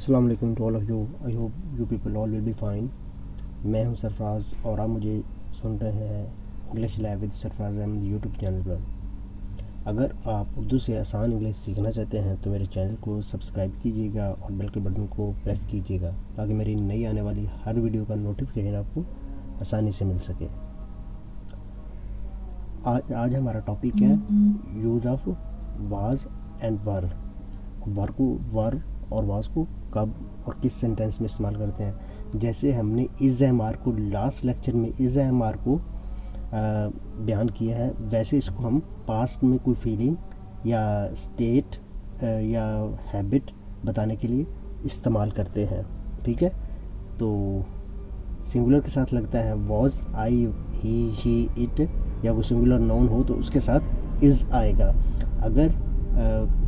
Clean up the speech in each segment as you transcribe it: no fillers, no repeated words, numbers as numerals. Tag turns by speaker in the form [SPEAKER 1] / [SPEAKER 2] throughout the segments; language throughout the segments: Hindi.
[SPEAKER 1] अस्सलाम वालेकुम to all of you. I hope you people all will be fine. मैं हूं सरफराज और आप मुझे सुन रहे हैं English lab with Sarfaraz Ahmed YouTube channel पर। अगर आप उर्दू से आसान इंग्लिश सीखना चाहते हैं तो मेरे चैनल को सब्सक्राइब कीजिएगा और बेल के बटन को प्रेस कीजिएगा ताकि मेरी नई आने वाली हर वीडियो का नोटिफिकेशन आपको आसानी से मिल सके। आज हमारा टॉपिक है यूज़ ऑफ वाज एंड वर। वर और वाज को कब और किस सेंटेंस में इस्तेमाल करते हैं। जैसे हमने इज़ एम आर को लास्ट लेक्चर में इज़ एम आर को बयान किया है, वैसे इसको हम पास्ट में कोई फीलिंग या स्टेट या हैबिट बताने के लिए इस्तेमाल करते हैं। ठीक है, तो सिंगुलर के साथ लगता है was, I, he, she, it, या कोई सिंगुलर नाउन हो तो उसके साथ इज़ आएगा। अगर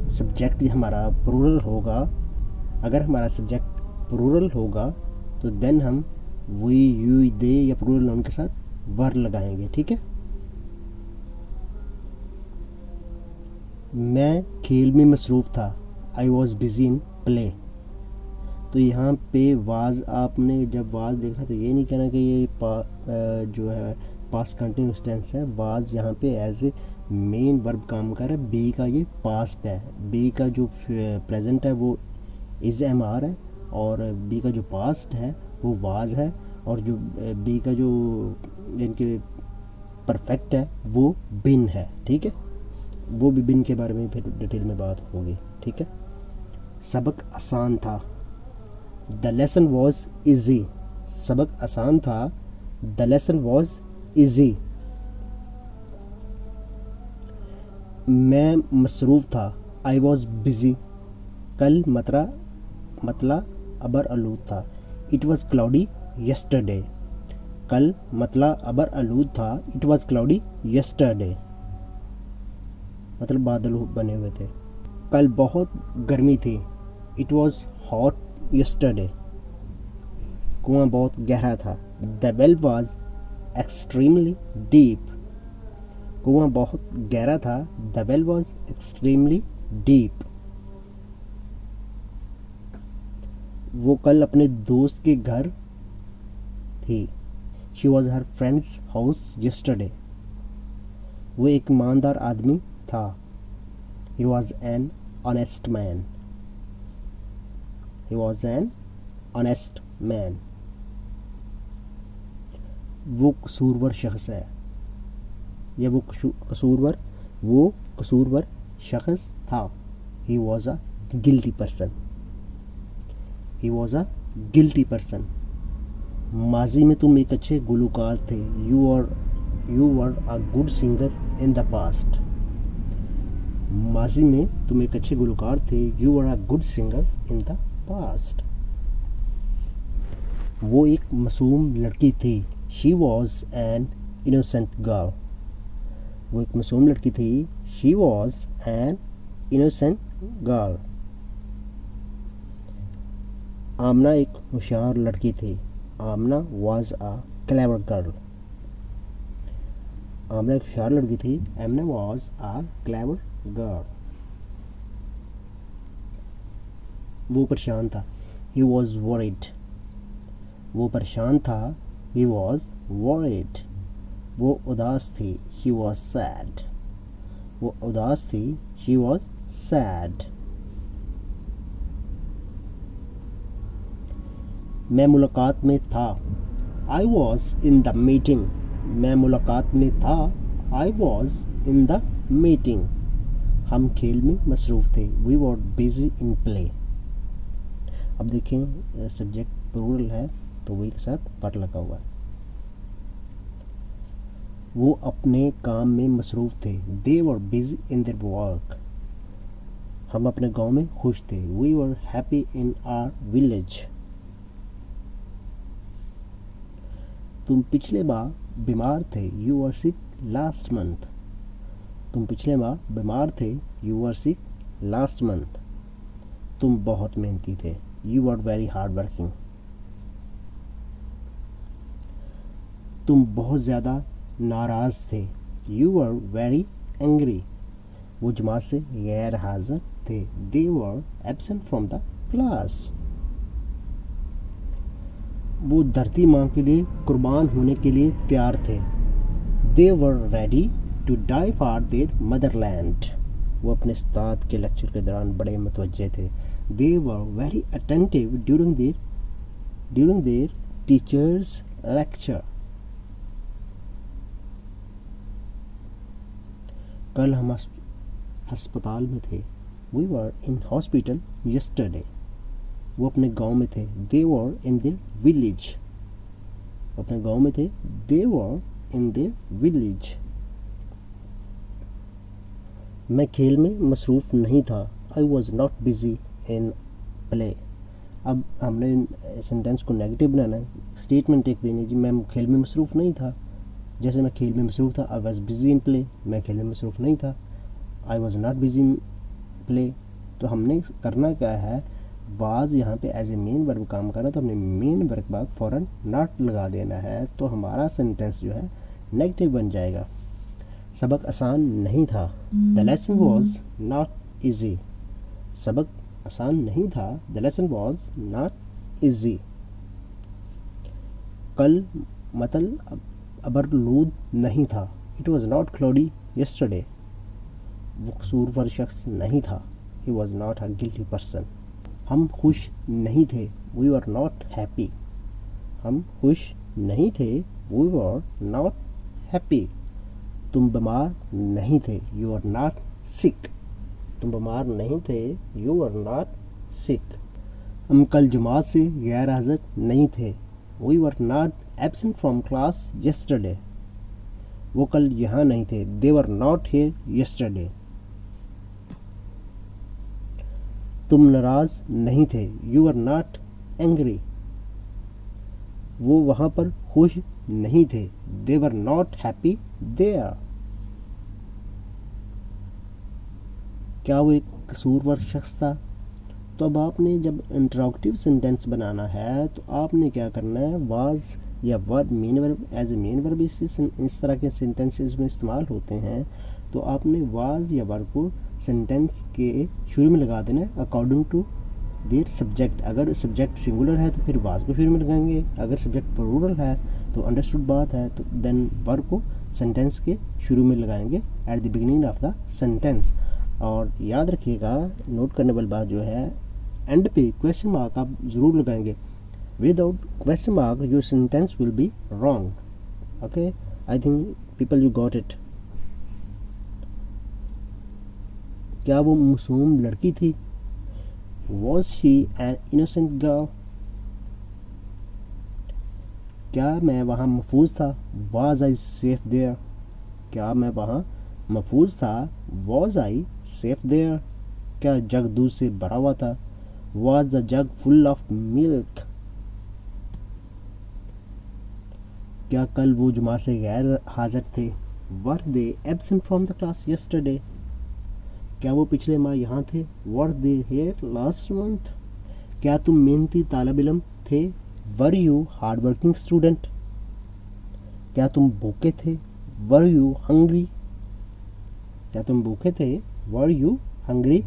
[SPEAKER 1] सब्जेक्ट हमारा प्लूरल होगा तो देन हम वी, यू, दे या प्लूरल नाउन के साथ वर लगाएंगे। ठीक है, मैं खेल में मसरूफ़ था, I was busy in play. तो यहाँ पे वाज, आपने जब वाज देखा तो ये नहीं कहना कि ये जो है पास्ट कंटिन्यूस टेंस है। वाज यहाँ पे एज ए मेन वर्ब काम कर रहा है। बी का ये पास्ट है, बी का जो प्रेजेंट है वो इज़ एम आर है, और बी का जो पास्ट है वो वाज है, और जो बी का जो इनके परफेक्ट है वो बिन है। ठीक है, वो भी बिन के बारे में फिर डिटेल में बात होगी। ठीक है, सबक आसान था, द लेसन वॉज ईजी। सबक आसान था, द लेसन वॉज ईजी। मैं मसरूफ़ था, आई वॉज बिजी। कल मतला अबर आलूद था, इट वॉज क्लाउडी यस्टरडे। कल मतला अबर आलूद था, इट वॉज क्लाउडी यस्टरडे, मतलब बादल बने हुए थे। कल बहुत गर्मी थी, इट वॉज हॉट यस्टरडे। कुआं बहुत गहरा था, the well was extremely deep. कुआं बहुत गहरा था, the well was extremely deep. वो कल अपने दोस्त के घर थी, she was her friends house yesterday. वो एक ईमानदार आदमी था, he was an honest man. He was an honest man. वो कसूरवर शख्स है, या वो कसूरवर शख्स था, he was a guilty person. He was a guilty person. माजी में तुम एक अच्छे गुलकार थे, you were a good singer in the past. माजी में तुम एक अच्छे गुलकार थे, you were a good singer in the past. वो एक मासूम लड़की थी, she was an innocent girl. वो एक मासूम लड़की थी, she was an innocent girl. Aamna एक होशियार लड़की थी, Aamna was a clever girl. Aamna एक होशियार लड़की थी, Aamna was a clever girl. वो परेशान था, ही वॉज वरीड। वो परेशान था, ही वॉज वरीड। वो उदास थी, शी वॉज सैड। वो उदास थी, शी वॉज सैड। मैं मुलाकात में था, I was in the meeting. मैं मुलाकात में था, I was in the meeting. हम खेल में मसरूफ़ थे, we were busy in play. अब देखें सब्जेक्ट प्लूरल है तो वही के साथ वर लगा हुआ है। वो अपने काम में मसरूफ़ थे, they were busy in their work. हम अपने गांव में खुश थे, we were happy in our village. तुम पिछले माह बीमार थे, you were sick last month. तुम पिछले माह बीमार थे, you were sick last month. तुम बहुत मेहनती थे, you were very hard working. तुम बहुत ज़्यादा नाराज़ थे, यू वर वेरी एंग्री। वो जमात से गैर हाजिर थे, they were absent from the class. वो धरती माँ के लिए कुर्बान होने के लिए तैयार थे। They were ready to die for their motherland. वो अपने उस्ताद के लेक्चर के दौरान बड़े मुतवज्जे थे। They were very attentive during their teachers lecture. कल हम अस्पताल में थे। We were in hospital yesterday. वो अपने गांव में थे। They were in their village. अपने गांव में थे। They were in their village. मैं खेल में मसरूफ़ नहीं था। I was not busy in play. अब हमने सेंटेंस को नेगेटिव बनाना है, स्टेटमेंट एक देनी जी, मैं खेल में मसरूफ़ नहीं था। जैसे मैं खेल में मसरूफ़ था, I was busy in play. मैं खेल में मसरूफ़ नहीं था, I was not busy in play. तो हमने करना क्या है, वाज यहाँ पे एज ए मेन वर्ब काम कर रहा है, तो हमने मेन वर्ब बाद फ़ौरन नॉट लगा देना है, तो हमारा सेंटेंस जो है नेगेटिव बन जाएगा। सबक आसान नहीं था। The lesson was not easy. सबक आसान नहीं था। The lesson was not easy. कल मतल अबरलूद नहीं था। It was not cloudy yesterday. वो कसूरवर शख्स नहीं था। He was not a guilty person. हम खुश नहीं थे। We were not happy. हम खुश नहीं थे। We were not happy. तुम बीमार नहीं थे। You are not sick. तुम बीमार नहीं थे। यू आर नॉट सिक। हम कल जमात से गैर हाजिर नहीं थे। We were not absent from class yesterday. वो कल यहाँ नहीं थे। They were not here yesterday. तुम नाराज नहीं थे। You are not angry. वो वहाँ पर खुश नहीं थे। They were not happy there. क्या वो एक कसूरवर शख्स था? तो अब आपने जब इंटरोगेटिव सेंटेंस बनाना है तो आपने क्या करना है, वाज या verb, main verb as a main verb इस तरह के सेंटेंसेस में इस्तेमाल होते हैं, तो आपने वाज या वर्ब को सेंटेंस के शुरू में लगा देना है अकॉर्डिंग टू देयर सब्जेक्ट। अगर सब्जेक्ट सिंगुलर है तो फिर वाज को शुरू में लगाएंगे, अगर सब्जेक्ट प्लूरल है तो अंडरस्टूड बात है तो देन वर्ब को सेंटेंस के शुरू में लगाएंगे at the beginning of the sentence. और याद रखिएगा, नोट करने वाली बात जो है, एंड पे क्वेश्चन मार्क आप ज़रूर लगाएंगे। Without question mark your sentence will be wrong. Okay, I think people you got it. क्या वो मासूम लड़की थी? Was she an innocent girl? क्या मैं वहाँ महफूज था? Was I safe there? क्या मैं वहाँ महफूज था? Was I safe there? क्या जग दूध से भरा हुआ था? Was the jug full of milk? क्या कल वो जुमा से गैर हाजिर थे? Were they absent from the class yesterday? क्या वो पिछले माह यहाँ थे? Were they hair last month? क्या तुम मेहनती तालिब इल्म थे? Were you hard working student? क्या तुम भूखे थे? Were you hungry? क्या तुम भूखे थे? Were you hungry?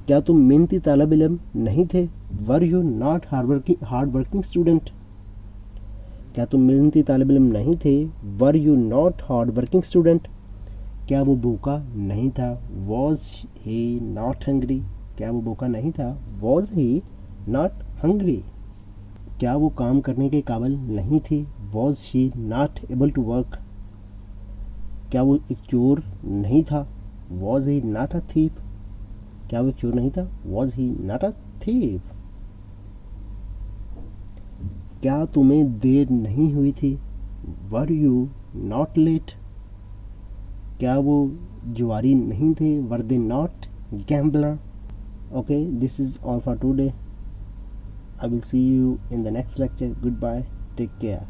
[SPEAKER 1] क्या तुम मेहनती तालिब इल्म नहीं थे? वर you not hard working student? क्या तुम मेहनती तालिब इल्म नहीं थे? वर you not hard working student? क्या वो भूखा नहीं था? Was he not hungry? क्या वो भूखा नहीं था? Was he not hungry? क्या वो काम करने के काबिल नहीं थी? Was she not able to work? क्या वो एक चोर नहीं था? Was he not a thief? क्या वो एक चोर नहीं था? Was he not a thief? क्या तुम्हें देर नहीं हुई थी? Were you not late? क्या वो जुआरी नहीं थे? Were they not gambler? Okay, this is all for today. I will see you in the next lecture. Goodbye. Take care.